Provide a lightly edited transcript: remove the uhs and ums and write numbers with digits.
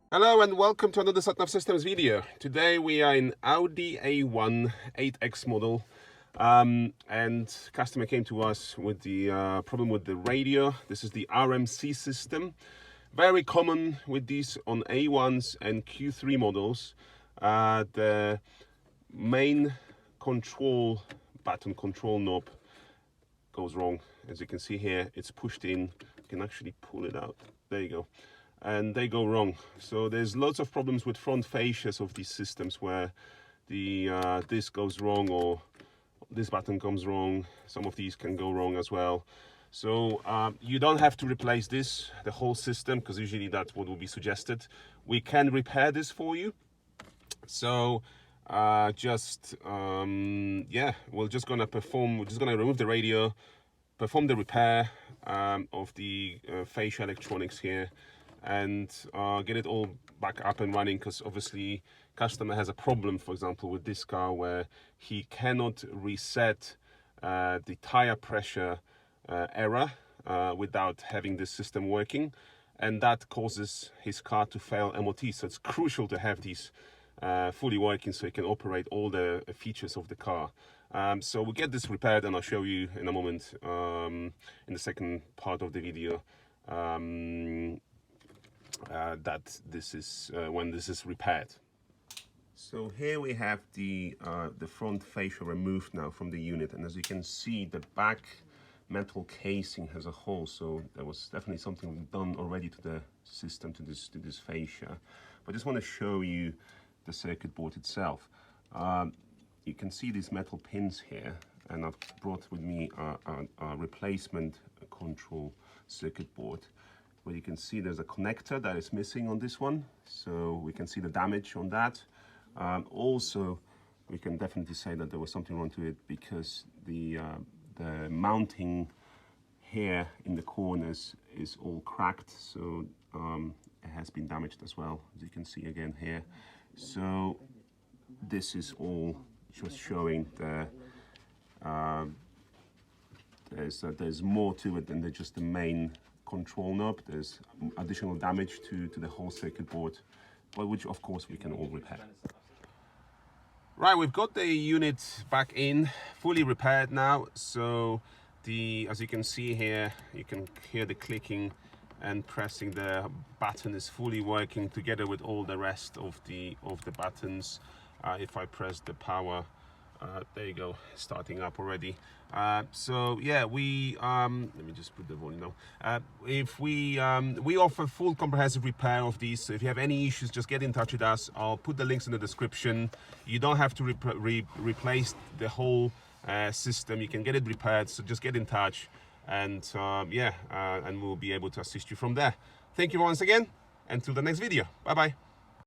Hello and welcome to another RMC Systems video. Today we are in Audi A1-8X model, and customer came to us with the problem with the radio. This is the RMC system. Very common with these on A1s and Q3 models. The main control button, control knob goes wrong. As you can see here, it's pushed in. You can actually pull it out. There you go. And they go wrong. So there's lots of problems with front fascias of these systems where the this goes wrong or this button comes wrong. Some of these can go wrong as well. So you don't have to replace the whole system, because usually that's what will be suggested. We can repair this for you. So we're just gonna remove the radio, perform the repair of the fascia electronics here, and get it all back up and running, because obviously customer has a problem, for example, with this car where he cannot reset the tire pressure error without having this system working, and that causes his car to fail MOT. So it's crucial to have these fully working so you can operate all the features of the car. So we'll get this repaired, and I'll show you in a moment in the second part of the video that this is when this is repaired. So here we have the front fascia removed now from the unit, and as you can see, the back metal casing has a hole. So there was definitely something done already to the system, to this fascia. But I just want to show you the circuit board itself. You can see these metal pins here, and I've brought with me a replacement control circuit board. Where you can see there's a connector that is missing on this one, so we can see the damage on that. Also, we can definitely say that there was something wrong to it, because the mounting here in the corners is all cracked, so it has been damaged as well, as you can see again here. So this is all just showing there's more to it than just the main control knob. There's additional damage to the whole circuit board, but which of course we can all repair. Right, we've got the unit back in, fully repaired now. So as you can see here, you can hear the clicking and pressing. The button is fully working together with all the rest of the buttons. If I press the power, there you go, starting up already. So yeah, let me just put the volume down. We offer full comprehensive repair of these, so if you have any issues, just get in touch with us. I'll put the links in the description. You don't have to replace the whole system. You can get it repaired, so just get in touch, and and we'll be able to assist you from there. Thank you once again, until the next video. Bye bye.